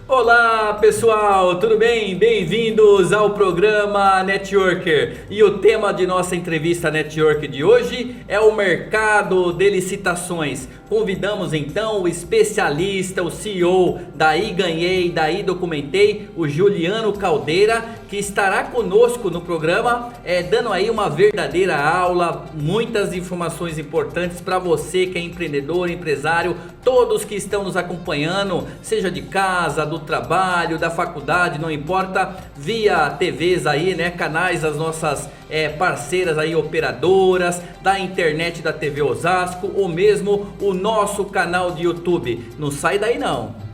Olá pessoal, tudo bem? Bem-vindos ao programa Networker. E o tema de nossa entrevista Networker de hoje é o mercado de licitações. Convidamos então o especialista, o CEO daí Ganhei, daí Documentei, o Juliano Caldeira, que estará conosco no programa, dando aí uma verdadeira aula, muitas informações importantes para você que é empreendedor, empresário, todos que estão nos acompanhando, seja de casa, do trabalho, da faculdade, não importa, via TVs aí, né, canais das nossas parceiras aí, operadoras, da internet da TV Osasco, ou mesmo o nosso canal de YouTube. Não sai daí não.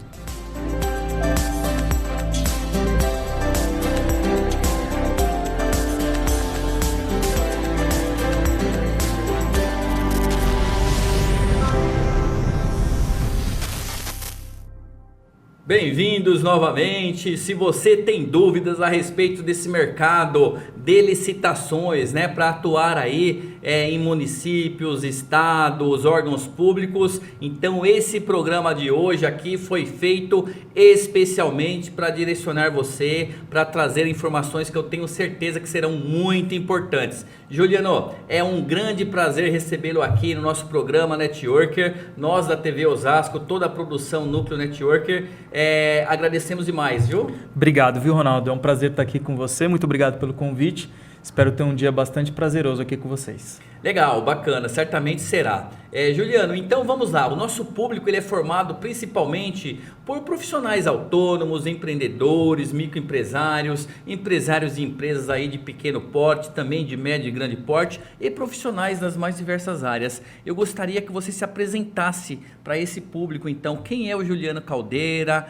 Bem-vindos novamente. Se você tem dúvidas a respeito desse mercado de licitações, né, para atuar aí em municípios, estados, órgãos públicos, então esse programa de hoje aqui foi feito especialmente para direcionar você, para trazer informações que eu tenho certeza que serão muito importantes. Juliano, é um grande prazer recebê-lo aqui no nosso programa Networker. Nós da TV Osasco, toda a produção Núcleo Networker, agradecemos demais, viu? Obrigado, viu, Ronaldo? É um prazer estar aqui com você. Muito obrigado pelo convite. Espero ter um dia bastante prazeroso aqui com vocês. Legal, bacana, certamente será. Juliano, então vamos lá. O nosso público ele é formado principalmente por profissionais autônomos, empreendedores, microempresários, empresários de empresas aí de pequeno porte, também de médio e grande porte e profissionais das mais diversas áreas. Eu gostaria que você se apresentasse para esse público, então. Quem é o Juliano Caldeira,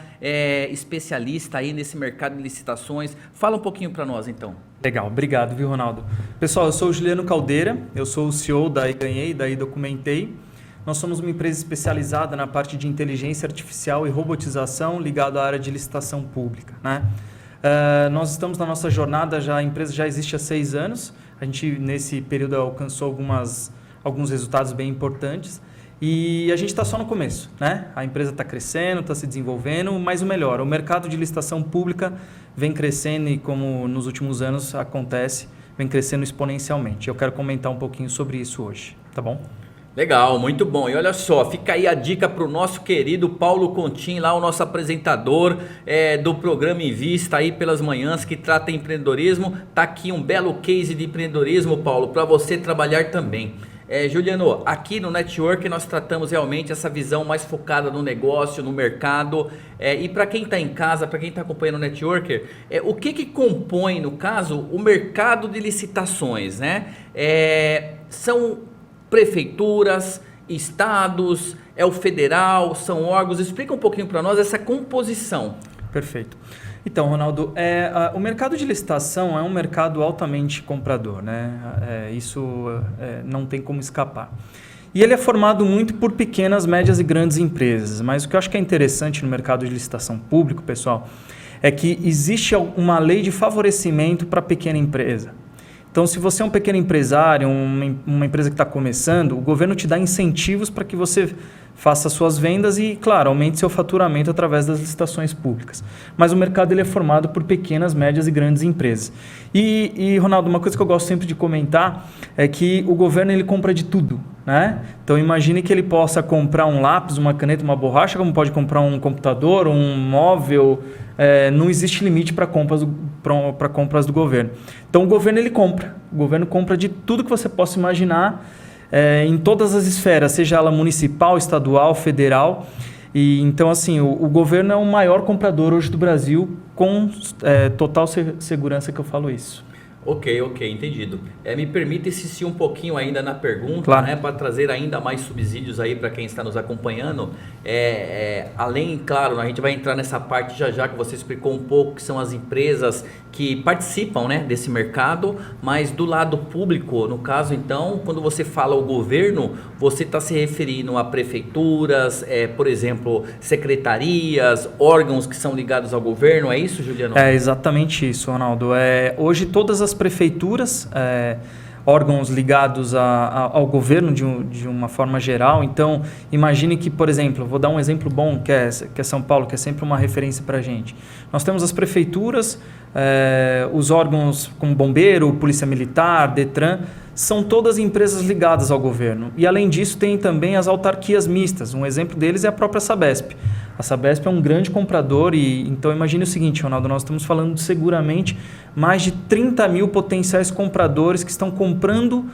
especialista aí nesse mercado de licitações? Fala um pouquinho para nós, então. Legal, obrigado, viu, Ronaldo? Pessoal, eu sou o Juliano Caldeira, eu sou o CEO da Ganhei, daí Documentei. Nós somos uma empresa especializada na parte de inteligência artificial e robotização ligado à área de licitação pública, né? Nós estamos na nossa jornada, a empresa já existe há 6 anos, a gente nesse período alcançou alguns resultados bem importantes e a gente está só no começo, né? A empresa está crescendo, está se desenvolvendo, mas o melhor, o mercado de licitação pública vem crescendo e como nos últimos anos acontece, vem crescendo exponencialmente. Eu quero comentar um pouquinho sobre isso hoje, tá bom? Legal, muito bom. E olha só, fica aí a dica para o nosso querido Paulo Contin, lá o nosso apresentador do programa Invista aí pelas manhãs, que trata empreendedorismo. Tá aqui um belo case de empreendedorismo, Paulo, para você trabalhar também. Juliano, aqui no Network nós tratamos realmente essa visão mais focada no negócio, no mercado. E para quem está em casa, para quem está acompanhando o Networker, o que compõe, no caso, o mercado de licitações, né? São prefeituras, estados, é o federal, são órgãos. Explica um pouquinho para nós essa composição. Perfeito. Então, Ronaldo, o mercado de licitação é um mercado altamente comprador, né? Isso não tem como escapar. E ele é formado muito por pequenas, médias e grandes empresas. Mas o que eu acho que é interessante no mercado de licitação público, pessoal, é que existe uma lei de favorecimento para a pequena empresa. Então, se você é um pequeno empresário, uma empresa que está começando, o governo te dá incentivos para que você faça suas vendas e, claro, aumente seu faturamento através das licitações públicas. Mas o mercado ele é formado por pequenas, médias e grandes empresas. E, Ronaldo, uma coisa que eu gosto sempre de comentar é que o governo ele compra de tudo, né? Então, imagine que ele possa comprar um lápis, uma caneta, uma borracha, como pode comprar um computador, um móvel. Não existe limite para compras do governo. Então, o governo ele compra. O governo compra de tudo que você possa imaginar, em todas as esferas, seja ela municipal, estadual, federal. E, então, assim, o governo é o maior comprador hoje do Brasil, com total segurança que eu falo isso. Ok, entendido. Me permita insistir um pouquinho ainda na pergunta, claro, né, para trazer ainda mais subsídios aí para quem está nos acompanhando. Além, claro, a gente vai entrar nessa parte já que você explicou um pouco que são as empresas que participam, né, desse mercado, mas do lado público, no caso, então, quando você fala o governo, você está se referindo a prefeituras, por exemplo, secretarias, órgãos que são ligados ao governo, é isso, Juliano? É exatamente isso, Ronaldo. Hoje todas as prefeituras, órgãos ligados ao governo de uma forma geral. Então, imagine que, por exemplo, vou dar um exemplo bom, que é São Paulo, que é sempre uma referência para a gente. Nós temos as prefeituras, os órgãos como Bombeiro, Polícia Militar, Detran, são todas empresas ligadas ao governo. E, além disso, tem também as autarquias mistas. Um exemplo deles é a própria Sabesp. A Sabesp é um grande comprador então imagine o seguinte, Ronaldo, nós estamos falando de seguramente mais de 30 mil potenciais compradores que estão comprando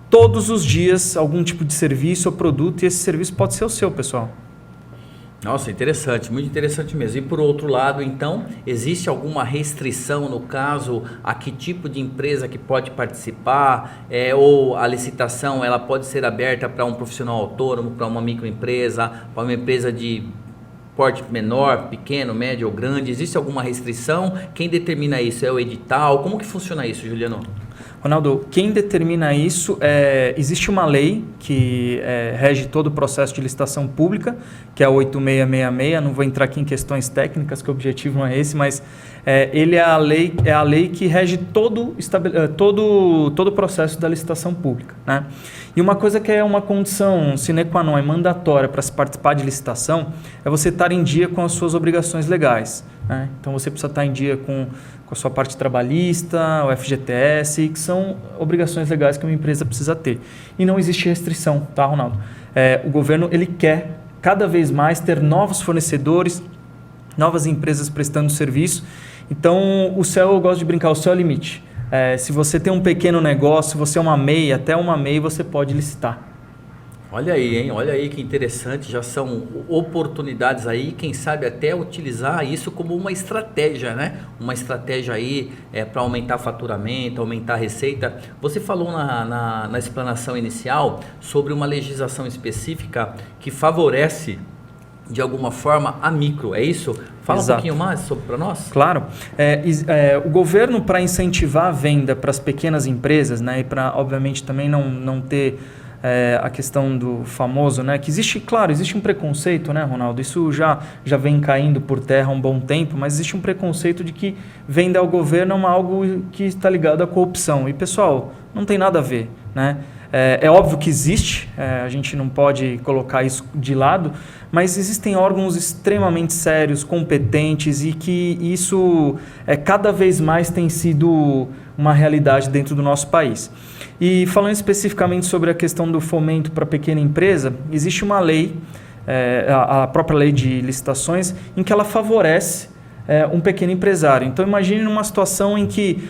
todos os dias algum tipo de serviço ou produto e esse serviço pode ser o seu, pessoal. Nossa, interessante, muito interessante mesmo. E por outro lado, então, existe alguma restrição no caso a que tipo de empresa que pode participar ou a licitação ela pode ser aberta para um profissional autônomo, para uma microempresa, para uma empresa de porte menor, pequeno, médio ou grande? Existe alguma restrição? Quem determina isso? É o edital? Como que funciona isso, Juliano? Ronaldo, quem determina isso existe uma lei que rege todo o processo de licitação pública, que é a 8666, não vou entrar aqui em questões técnicas, que o objetivo não é esse, mas ele é a lei que rege todo o processo da licitação pública, né? E uma coisa que é uma condição sine qua non, é mandatória para se participar de licitação, é você estar em dia com as suas obrigações legais, né? Então você precisa estar em dia com a sua parte trabalhista, o FGTS, que são obrigações legais que uma empresa precisa ter. E não existe restrição, tá, Ronaldo? O governo ele quer cada vez mais ter novos fornecedores, novas empresas prestando serviço. Então, o céu, eu gosto de brincar, o céu é o limite. Se você tem um pequeno negócio, você é uma MEI, até uma MEI você pode licitar. Olha aí, hein? Olha aí que interessante, já são oportunidades aí, quem sabe até utilizar isso como uma estratégia, né? Uma estratégia aí para aumentar faturamento, aumentar a receita. Você falou na explanação inicial sobre uma legislação específica que favorece de alguma forma a micro, é isso? Fala Exato. Um pouquinho mais sobre para nós. Claro. O governo, para incentivar a venda para as pequenas empresas, né, e para, obviamente, também não ter a questão do famoso, né, que existe um preconceito, né, Ronaldo? Isso já vem caindo por terra há um bom tempo, mas existe um preconceito de que venda ao governo é algo que está ligado à corrupção. E, pessoal, não tem nada a ver, né? É óbvio que existe, a gente não pode colocar isso de lado, mas existem órgãos extremamente sérios, competentes e que isso cada vez mais tem sido uma realidade dentro do nosso país. E falando especificamente sobre a questão do fomento para a pequena empresa, existe uma lei, a própria lei de licitações, em que ela favorece um pequeno empresário. Então imagine numa situação em que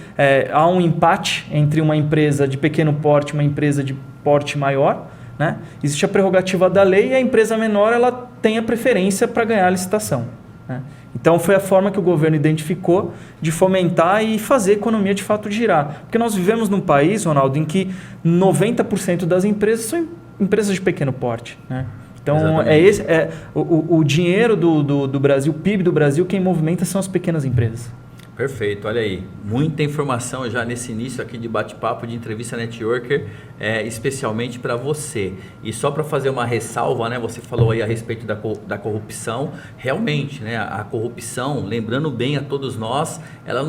há um empate entre uma empresa de pequeno porte e uma empresa de porte maior, né? Existe a prerrogativa da lei e a empresa menor ela tem a preferência para ganhar a licitação, né? Então foi a forma que o governo identificou de fomentar e fazer a economia de fato girar. Porque nós vivemos num país, Ronaldo, em que 90% das empresas são empresas de pequeno porte, né? Então, o dinheiro do Brasil, o PIB do Brasil, quem movimenta são as pequenas empresas. Perfeito, olha aí, muita informação já nesse início aqui de bate-papo, de entrevista networker, especialmente para você. E só para fazer uma ressalva, né, você falou aí a respeito da corrupção, realmente, né, a corrupção, lembrando bem a todos nós, ela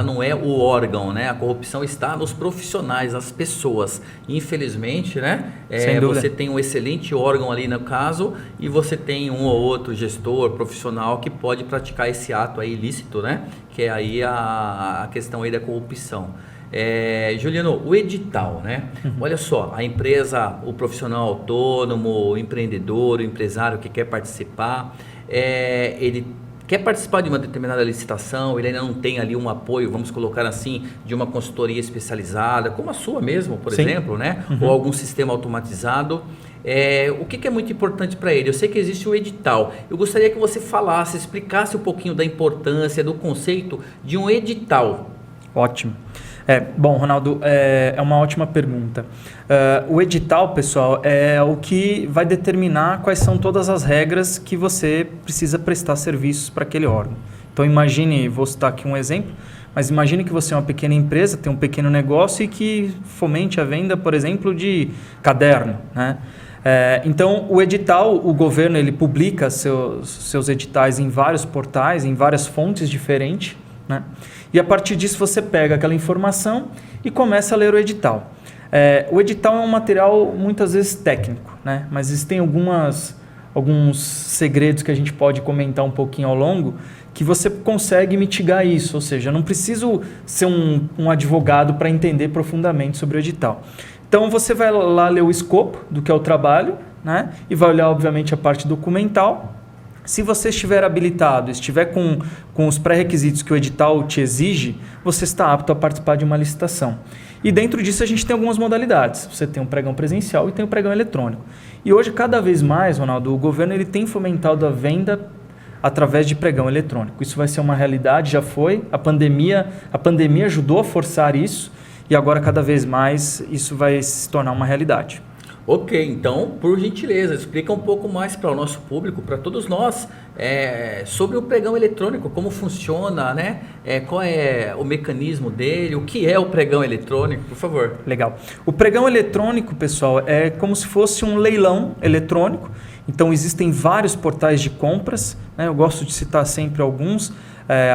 não é o órgão, né, a corrupção está nos profissionais, nas pessoas. Infelizmente, né, você tem um excelente órgão ali no caso e você tem um ou outro gestor profissional que pode praticar esse ato aí ilícito, né, que é aí a questão aí da corrupção. Juliano, o edital, né? Olha só, a empresa, o profissional autônomo, o empreendedor, o empresário que quer participar, ele quer participar de uma determinada licitação, ele ainda não tem ali um apoio, vamos colocar assim, de uma consultoria especializada, como a sua mesmo, por exemplo, né? Ou algum sistema automatizado. O que é muito importante para ele? Eu sei que existe o edital. Eu gostaria que você falasse, explicasse um pouquinho da importância, do conceito de um edital. Ótimo. Bom, Ronaldo, é uma ótima pergunta. O edital, pessoal, é o que vai determinar quais são todas as regras que você precisa prestar serviços para aquele órgão. Então, imagine, vou citar aqui um exemplo, mas imagine que você é uma pequena empresa, tem um pequeno negócio e que fomente a venda, por exemplo, de caderno, né? Então, o edital, o governo ele publica seus editais em vários portais, em várias fontes diferentes, né? E a partir disso você pega aquela informação e começa a ler o edital. O edital é um material muitas vezes técnico, né? Mas existem alguns segredos que a gente pode comentar um pouquinho ao longo que você consegue mitigar isso, ou seja, eu não preciso ser um advogado para entender profundamente sobre o edital. Então você vai lá ler o escopo do que é o trabalho, né? E vai olhar obviamente a parte documental. Se você estiver habilitado, estiver com os pré-requisitos que o edital te exige, você está apto a participar de uma licitação. E dentro disso a gente tem algumas modalidades. Você tem o pregão presencial e tem o pregão eletrônico. E hoje, cada vez mais, Ronaldo, o governo ele tem fomentado a venda através de pregão eletrônico. Isso vai ser uma realidade, já foi. A pandemia ajudou a forçar isso e agora, cada vez mais, isso vai se tornar uma realidade. Ok, então, por gentileza, explica um pouco mais para o nosso público, para todos nós, sobre o pregão eletrônico, como funciona, né? Qual é o mecanismo dele, o que é o pregão eletrônico, por favor. Legal. O pregão eletrônico, pessoal, é como se fosse um leilão eletrônico. Então, existem vários portais de compras, né? Eu gosto de citar sempre alguns.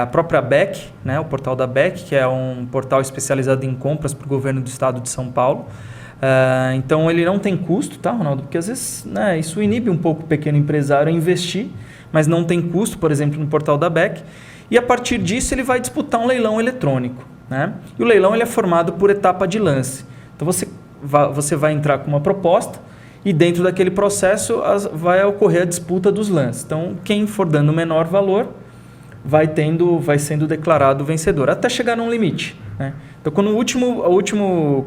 A própria BEC, né? O portal da BEC, que é um portal especializado em compras para o governo do estado de São Paulo. Então ele não tem custo, tá, Ronaldo? Porque às vezes, né, isso inibe um pouco o pequeno empresário a investir, mas não tem custo, por exemplo, no portal da BEC. E a partir disso ele vai disputar um leilão eletrônico, né? E o leilão ele é formado por etapa de lance. Então você vai entrar com uma proposta e dentro daquele processo vai ocorrer a disputa dos lances. Então quem for dando o menor valor vai sendo declarado vencedor, até chegar num limite, né? Então quando o último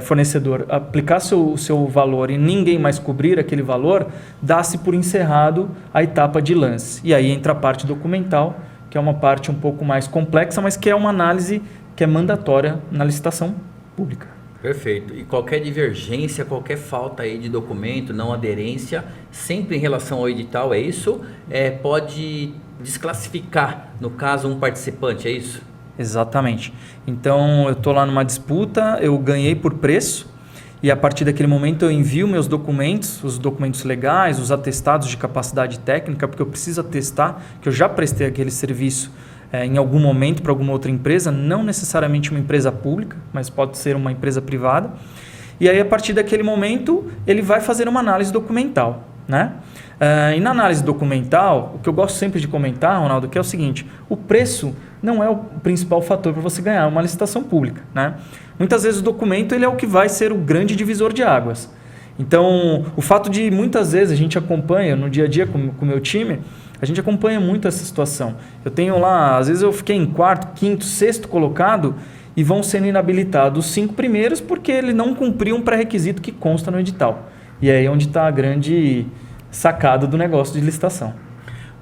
fornecedor aplicar seu valor e ninguém mais cobrir aquele valor, dá-se por encerrado a etapa de lance. E aí entra a parte documental, que é uma parte um pouco mais complexa, mas que é uma análise que é mandatória na licitação pública. Perfeito. E qualquer divergência, qualquer falta aí de documento, não aderência, sempre em relação ao edital, é isso? Pode desclassificar, no caso, um participante, é isso? Exatamente. Então, eu estou lá numa disputa, eu ganhei por preço e a partir daquele momento eu envio meus documentos, os documentos legais, os atestados de capacidade técnica, porque eu preciso atestar que eu já prestei aquele serviço em algum momento para alguma outra empresa, não necessariamente uma empresa pública, mas pode ser uma empresa privada. E aí, a partir daquele momento, ele vai fazer uma análise documental, né? E na análise documental, o que eu gosto sempre de comentar, Ronaldo, que é o seguinte: o preço não é o principal fator para você ganhar uma licitação pública, né? Muitas vezes o documento ele é o que vai ser o grande divisor de águas. Então, o fato de muitas vezes a gente acompanha no dia a dia com o meu time, a gente acompanha muito essa situação. Eu tenho lá, às vezes eu fiquei em quarto, quinto, sexto colocado e vão sendo inabilitados os 5 primeiros porque ele não cumpriu um pré-requisito que consta no edital. E aí é onde está a grande sacada do negócio de licitação.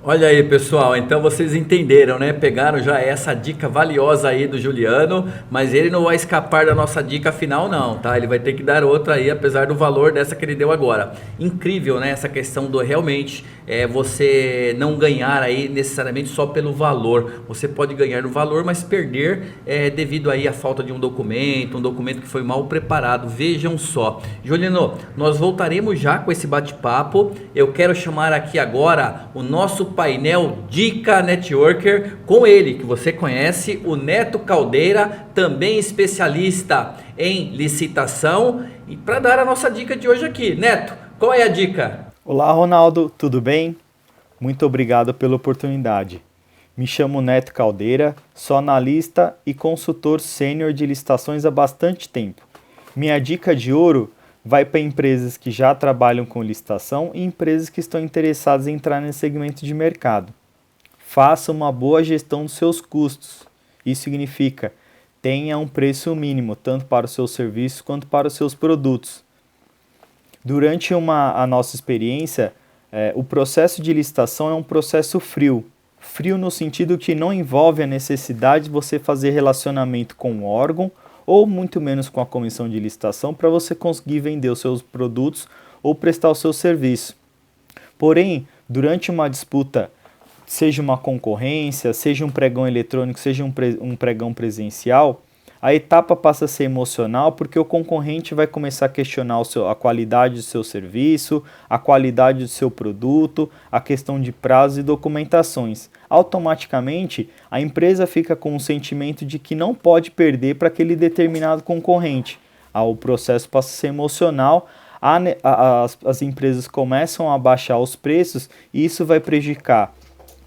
Olha aí, pessoal, então vocês entenderam, né? Pegaram já essa dica valiosa aí do Juliano, mas ele não vai escapar da nossa dica final não, tá? Ele vai ter que dar outra aí, apesar do valor dessa que ele deu agora. Incrível, né? Essa questão do realmente você não ganhar aí necessariamente só pelo valor. Você pode ganhar no valor, mas perder devido aí à falta de um documento que foi mal preparado. Vejam só. Juliano, nós voltaremos já com esse bate-papo. Eu quero chamar aqui agora o nosso painel Dica Networker com ele, que você conhece, o Neto Caldeira, também especialista em licitação, e para dar a nossa dica de hoje aqui. Neto, qual é a dica? Olá, Ronaldo, tudo bem? Muito obrigado pela oportunidade. Me chamo Neto Caldeira, sou analista e consultor sênior de licitações há bastante tempo. Minha dica de ouro vai para empresas que já trabalham com licitação e empresas que estão interessadas em entrar nesse segmento de mercado. Faça uma boa gestão dos seus custos. Isso significa tenha um preço mínimo, tanto para os seus serviços quanto para os seus produtos. Durante a nossa experiência, o processo de licitação é um processo frio. Frio no sentido que não envolve a necessidade de você fazer relacionamento com o órgão ou muito menos com a comissão de licitação para você conseguir vender os seus produtos ou prestar o seu serviço. Porém, durante uma disputa, seja uma concorrência, seja um pregão eletrônico, seja um pregão presencial, a etapa passa a ser emocional porque o concorrente vai começar a questionar a qualidade do seu serviço, a qualidade do seu produto, a questão de prazos e documentações. Automaticamente, a empresa fica com o sentimento de que não pode perder para aquele determinado concorrente. O processo passa a ser emocional, as empresas começam a baixar os preços e isso vai prejudicar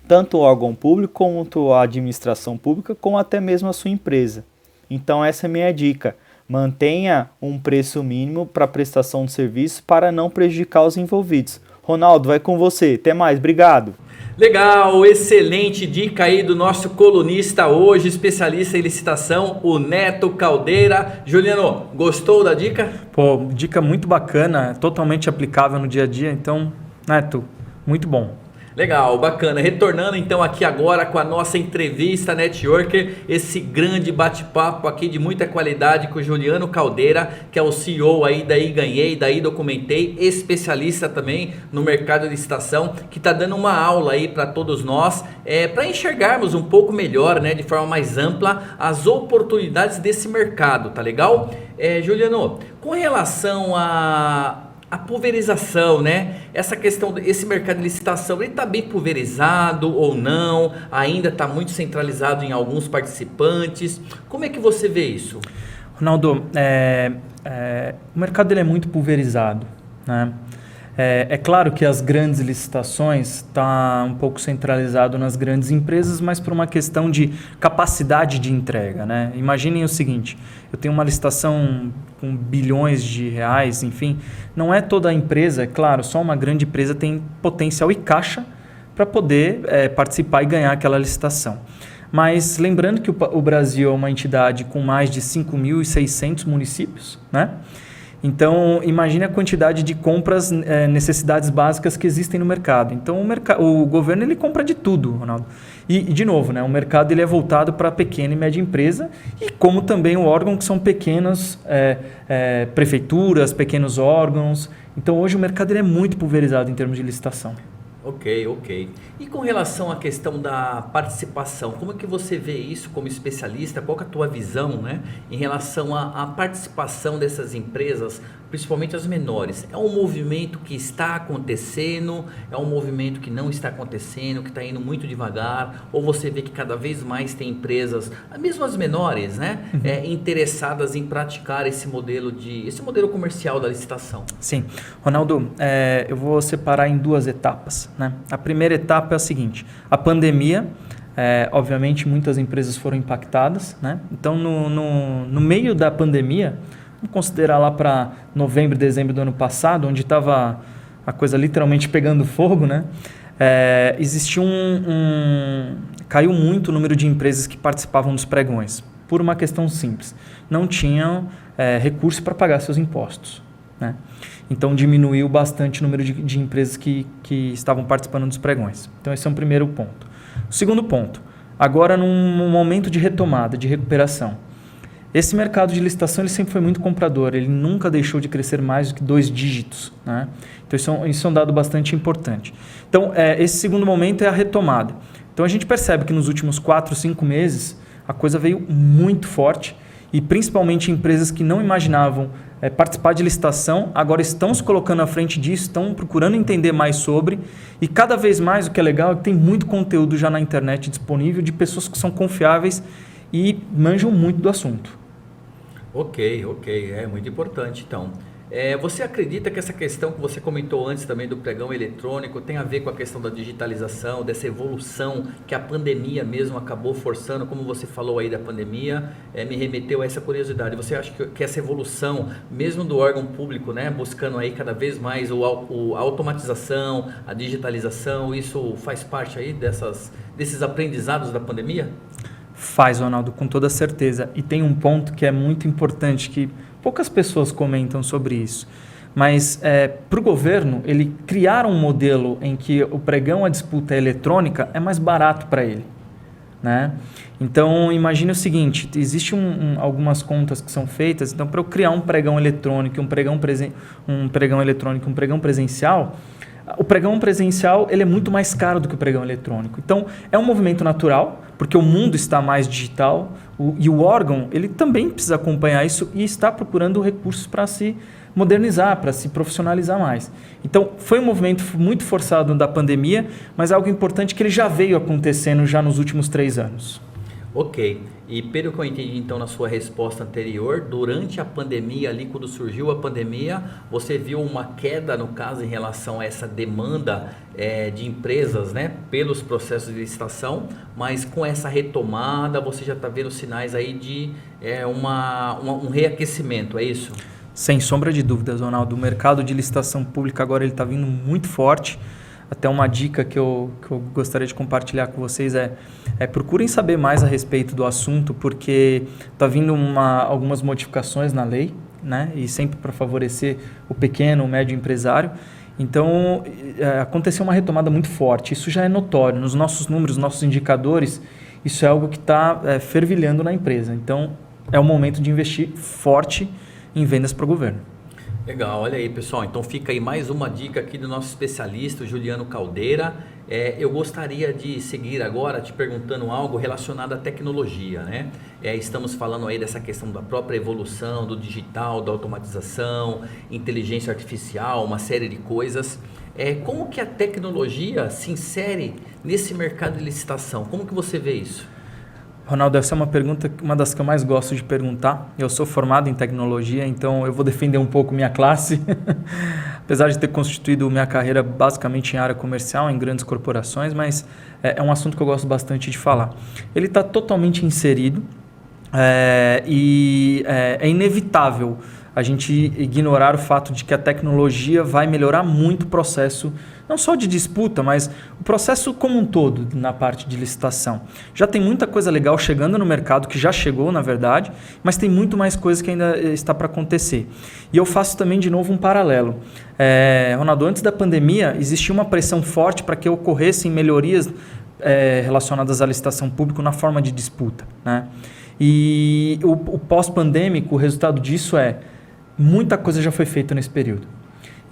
tanto o órgão público quanto a administração pública, como até mesmo a sua empresa. Então essa é a minha dica. Mantenha um preço mínimo para prestação de serviço para não prejudicar os envolvidos. Ronaldo, vai com você. Até mais. Obrigado. Legal, excelente dica aí do nosso colunista hoje, especialista em licitação, o Neto Caldeira. Juliano, gostou da dica? Pô, dica muito bacana, totalmente aplicável no dia a dia. Então, Neto, muito bom. Legal, bacana. Retornando então aqui agora com a nossa entrevista Networker, esse grande bate-papo aqui de muita qualidade com o Juliano Caldeira, que é o CEO aí da Ganhei, da Documentei, especialista também no mercado de licitação, que está dando uma aula aí para todos nós, para enxergarmos um pouco melhor, né, de forma mais ampla, as oportunidades desse mercado, tá legal? Juliano, com relação a pulverização, né? Essa questão, esse mercado de licitação, ele está bem pulverizado ou não? Ainda está muito centralizado em alguns participantes? Como é que você vê isso? Ronaldo, o mercado ele é muito pulverizado, né? É claro que as grandes licitações está um pouco centralizado nas grandes empresas, mas por uma questão de capacidade de entrega, né? Imaginem o seguinte, eu tenho uma licitação com bilhões de reais, enfim, não é toda a empresa, é claro, só uma grande empresa tem potencial e caixa para poder participar e ganhar aquela licitação. Mas lembrando que o Brasil é uma entidade com mais de 5.600 municípios, né? Então, imagine a quantidade de compras, necessidades básicas que existem no mercado. Então, o governo ele compra de tudo, Ronaldo. E de novo, né, o mercado ele é voltado para a pequena e média empresa e como também o órgão que são pequenas prefeituras, pequenos órgãos. Então, hoje o mercado ele é muito pulverizado em termos de licitação. Ok. E com relação à questão da participação, como é que você vê isso como especialista? Qual que é a tua visão, né, em relação à participação dessas empresas, principalmente as menores? É um movimento que está acontecendo? É um movimento que não está acontecendo, que está indo muito devagar? Ou você vê que cada vez mais tem empresas, mesmo as menores, né, interessadas em praticar esse modelo comercial da licitação? Sim. Ronaldo, eu vou separar em duas etapas, né? A primeira etapa é a seguinte, a pandemia, obviamente muitas empresas foram impactadas, né? Então no meio da pandemia, vamos considerar lá para novembro, dezembro do ano passado, onde estava a coisa literalmente pegando fogo, né? Existiu caiu muito o número de empresas que participavam dos pregões, por uma questão simples, não tinham recurso para pagar seus impostos, né? Então diminuiu bastante o número de empresas que estavam participando dos pregões. Então esse é um primeiro ponto. O segundo ponto, agora num momento de retomada, de recuperação. Esse mercado de licitação ele sempre foi muito comprador, ele nunca deixou de crescer mais do que 2 dígitos, né? Então isso é um dado bastante importante. Então esse segundo momento é a retomada. Então a gente percebe que nos últimos 4, 5 meses a coisa veio muito forte e principalmente empresas que não imaginavam participar de licitação, agora estão se colocando à frente disso, estão procurando entender mais sobre e cada vez mais o que é legal é que tem muito conteúdo já na internet disponível de pessoas que são confiáveis e manjam muito do assunto. Ok, é muito importante então. Você acredita que essa questão que você comentou antes também do pregão eletrônico tem a ver com a questão da digitalização, dessa evolução que a pandemia mesmo acabou forçando, como você falou aí da pandemia, me remeteu a essa curiosidade. Você acha que essa evolução, mesmo do órgão público, né, buscando aí cada vez mais a automatização, a digitalização, isso faz parte aí desses aprendizados da pandemia? Faz, Ronaldo, com toda certeza. E tem um ponto que é muito importante, que poucas pessoas comentam sobre isso. Mas para o governo, ele criar um modelo em que o pregão, a disputa eletrônica, é mais barato para ele, né? Então, imagine o seguinte, existem algumas contas que são feitas, então para eu criar um pregão eletrônico, um pregão presencial, o pregão presencial ele é muito mais caro do que o pregão eletrônico. Então, é um movimento natural, porque o mundo está mais digital e o órgão ele também precisa acompanhar isso e está procurando recursos para se modernizar, para se profissionalizar mais. Então, foi um movimento muito forçado da pandemia, mas algo importante que ele já veio acontecendo já nos últimos 3 anos. Ok. E pelo que eu entendi então na sua resposta anterior, durante a pandemia ali, quando surgiu a pandemia, você viu uma queda no caso em relação a essa demanda de empresas, né, pelos processos de licitação, mas com essa retomada você já está vendo sinais aí de um reaquecimento, é isso? Sem sombra de dúvidas, Ronaldo. O mercado de licitação pública agora está vindo muito forte. Até uma dica que eu gostaria de compartilhar com vocês procurem saber mais a respeito do assunto, porque está vindo algumas modificações na lei, né? E sempre para favorecer o pequeno, o médio empresário. Então, aconteceu uma retomada muito forte. Isso já é notório. Nos nossos números, nos nossos indicadores, isso é algo que está fervilhando na empresa. Então, é o momento de investir forte em vendas para o governo. Legal, olha aí pessoal, então fica aí mais uma dica aqui do nosso especialista, o Juliano Caldeira. Eu gostaria de seguir agora te perguntando algo relacionado à tecnologia, né? Estamos falando aí dessa questão da própria evolução, do digital, da automatização, inteligência artificial, uma série de coisas. Como que a tecnologia se insere nesse mercado de licitação? Como que você vê isso? Ronaldo, essa é uma pergunta, uma das que eu mais gosto de perguntar. Eu sou formado em tecnologia, então eu vou defender um pouco minha classe. Apesar de ter constituído minha carreira basicamente em área comercial, em grandes corporações, mas é um assunto que eu gosto bastante de falar. Ele está totalmente inserido e é inevitável a gente ignorar o fato de que a tecnologia vai melhorar muito o processo, não só de disputa, mas o processo como um todo na parte de licitação. Já tem muita coisa legal chegando no mercado, que já chegou na verdade, mas tem muito mais coisa que ainda está para acontecer. E eu faço também de novo um paralelo. Ronaldo, antes da pandemia existia uma pressão forte para que ocorressem melhorias relacionadas à licitação pública na forma de disputa, né? E o pós-pandêmico, o resultado disso muita coisa já foi feita nesse período.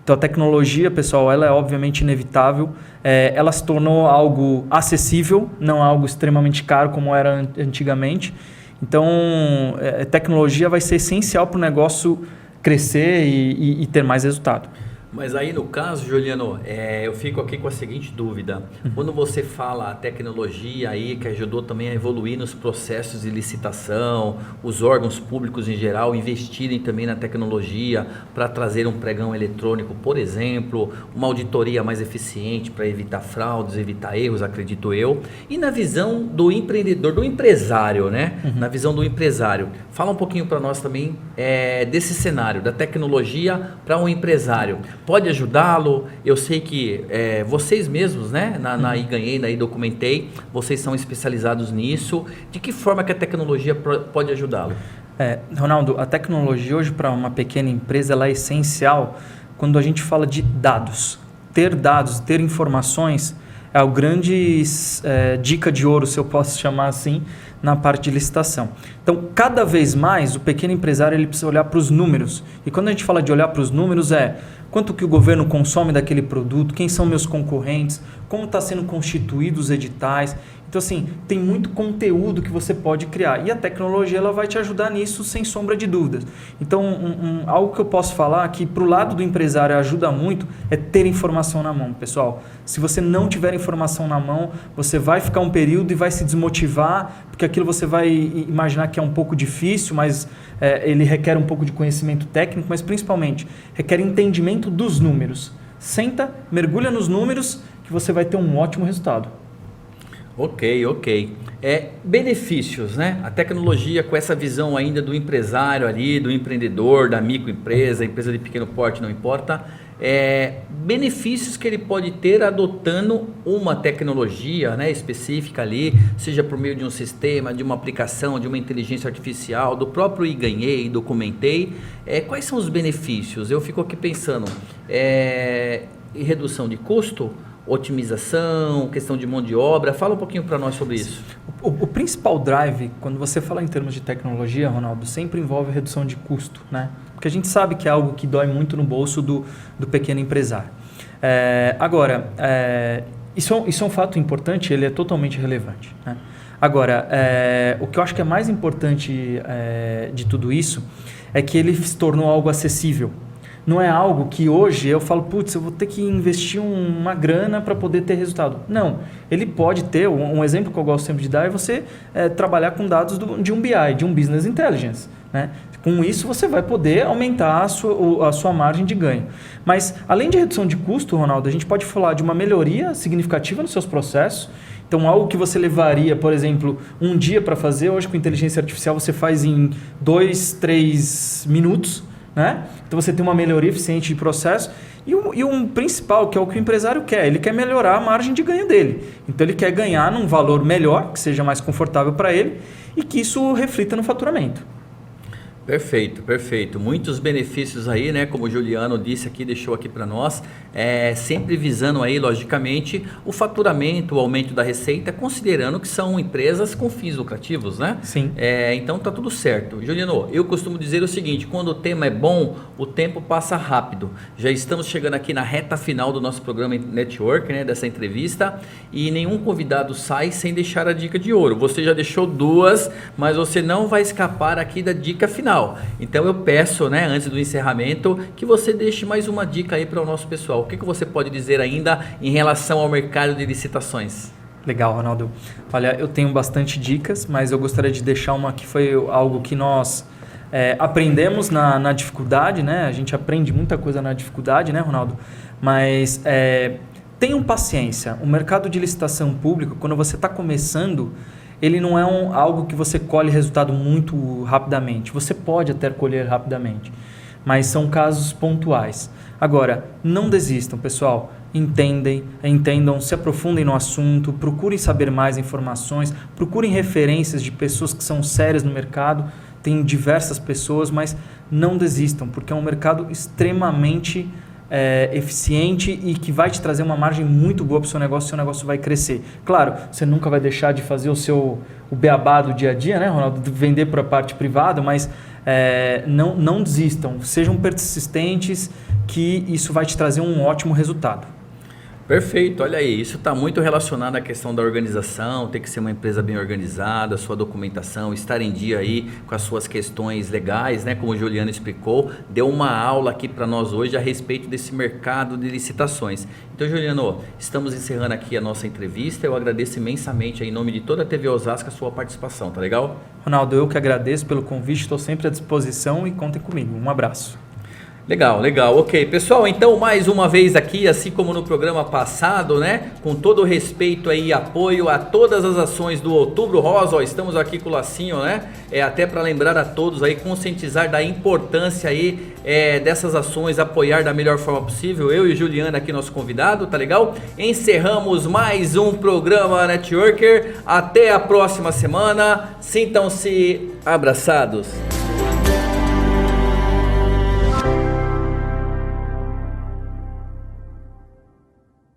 Então a tecnologia, pessoal, ela é obviamente inevitável, ela se tornou algo acessível, não algo extremamente caro como era antigamente. Então tecnologia vai ser essencial para o negócio crescer e ter mais resultado. Mas aí no caso, Juliano, eu fico aqui com a seguinte dúvida. Quando você fala a tecnologia aí que ajudou também a evoluir nos processos de licitação, os órgãos públicos em geral investirem também na tecnologia para trazer um pregão eletrônico, por exemplo, uma auditoria mais eficiente para evitar fraudes, evitar erros, acredito eu. E na visão do empreendedor, do empresário, né? Na visão do empresário. Fala um pouquinho para nós também desse cenário, da tecnologia para um empresário. Pode ajudá-lo? Eu sei que vocês mesmos, né, na iGanhei, na iDocumentei, vocês são especializados nisso. De que forma que a tecnologia pode ajudá-lo? Ronaldo, a tecnologia hoje para uma pequena empresa ela é essencial quando a gente fala de dados. Ter dados, ter informações é a grande dica de ouro, se eu posso chamar assim, na parte de licitação. Então, cada vez mais, o pequeno empresário ele precisa olhar para os números. E quando a gente fala de olhar para os números, quanto que o governo consome daquele produto, quem são meus concorrentes, como está sendo constituídos os editais. Então, assim, tem muito conteúdo que você pode criar. E a tecnologia ela vai te ajudar nisso, sem sombra de dúvidas. Então, algo que eu posso falar que para o lado do empresário ajuda muito é ter informação na mão, pessoal. Se você não tiver informação na mão, você vai ficar um período e vai se desmotivar, porque aquilo você vai imaginar que é um pouco difícil, mas ele requer um pouco de conhecimento técnico, mas principalmente requer entendimento dos números. Senta, mergulha nos números que você vai ter um ótimo resultado. Ok. Benefícios, né? A tecnologia com essa visão ainda do empresário ali, do empreendedor, da microempresa, empresa de pequeno porte, não importa. Benefícios que ele pode ter adotando uma tecnologia, né, específica ali, seja por meio de um sistema, de uma aplicação, de uma inteligência artificial, do próprio iGanhei, Documentei. Quais são os benefícios? Eu fico aqui pensando, redução de custo, otimização, questão de mão de obra. Fala um pouquinho para nós sobre isso. O principal drive, quando você fala em termos de tecnologia, Ronaldo, sempre envolve redução de custo, né? Porque a gente sabe que é algo que dói muito no bolso do pequeno empresário. Isso é um fato importante, ele é totalmente relevante, né? Agora, o que eu acho que é mais importante de tudo isso é que ele se tornou algo acessível. Não é algo que hoje eu falo, putz, eu vou ter que investir uma grana para poder ter resultado. Não, ele pode ter, um exemplo que eu gosto sempre de dar é você trabalhar com dados de um BI, de um Business Intelligence, né? Com isso você vai poder aumentar a sua margem de ganho. Mas além de redução de custo, Ronaldo, a gente pode falar de uma melhoria significativa nos seus processos. Então, algo que você levaria, por exemplo, um dia para fazer, hoje com inteligência artificial você faz em 2, 3 minutos, né? Então você tem uma melhoria eficiente de processo. E um principal, que é o que o empresário quer, ele quer melhorar a margem de ganho dele. Então ele quer ganhar num valor melhor, que seja mais confortável para ele e que isso reflita no faturamento. Perfeito, perfeito. Muitos benefícios aí, né? Como o Juliano disse aqui, deixou aqui para nós, sempre visando aí, logicamente, o faturamento, o aumento da receita, considerando que são empresas com fins lucrativos, né? Sim. Então tá tudo certo. Juliano, eu costumo dizer o seguinte, quando o tema é bom, o tempo passa rápido. Já estamos chegando aqui na reta final do nosso programa Network, né? Dessa entrevista, e nenhum convidado sai sem deixar a dica de ouro. Você já deixou 2, mas você não vai escapar aqui da dica final. Então eu peço, né, antes do encerramento, que você deixe mais uma dica aí para o nosso pessoal. O que você pode dizer ainda em relação ao mercado de licitações? Legal, Ronaldo. Olha, eu tenho bastante dicas, mas eu gostaria de deixar uma que foi algo que nós aprendemos na dificuldade, né? A gente aprende muita coisa na dificuldade, né, Ronaldo? Mas tenham paciência. O mercado de licitação pública, quando você está começando, ele não é algo que você colhe resultado muito rapidamente. Você pode até colher rapidamente, mas são casos pontuais. Agora, não desistam, pessoal. Entendam, se aprofundem no assunto, procurem saber mais informações, procurem referências de pessoas que são sérias no mercado. Tem diversas pessoas, mas não desistam, porque é um mercado extremamente eficiente e que vai te trazer uma margem muito boa para o seu negócio vai crescer. Claro, você nunca vai deixar de fazer o beabá do dia a dia, né, Ronaldo? De vender para a parte privada, mas não desistam, sejam persistentes, que isso vai te trazer um ótimo resultado. Perfeito, olha aí, isso está muito relacionado à questão da organização, ter que ser uma empresa bem organizada, sua documentação, estar em dia aí com as suas questões legais, né? Como o Juliano explicou, deu uma aula aqui para nós hoje a respeito desse mercado de licitações. Então, Juliano, estamos encerrando aqui a nossa entrevista, eu agradeço imensamente aí, em nome de toda a TV Osasco a sua participação, tá legal? Ronaldo, eu que agradeço pelo convite, estou sempre à disposição e contem comigo. Um abraço. Legal, legal, ok. Pessoal, então mais uma vez aqui, assim como no programa passado, né? Com todo o respeito aí e apoio a todas as ações do Outubro Rosa, ó, estamos aqui com o lacinho, né? Até para lembrar a todos aí, conscientizar da importância aí dessas ações, apoiar da melhor forma possível. Eu e Juliana aqui, nosso convidado, tá legal? Encerramos mais um programa Networker. Até a próxima semana. Sintam-se abraçados.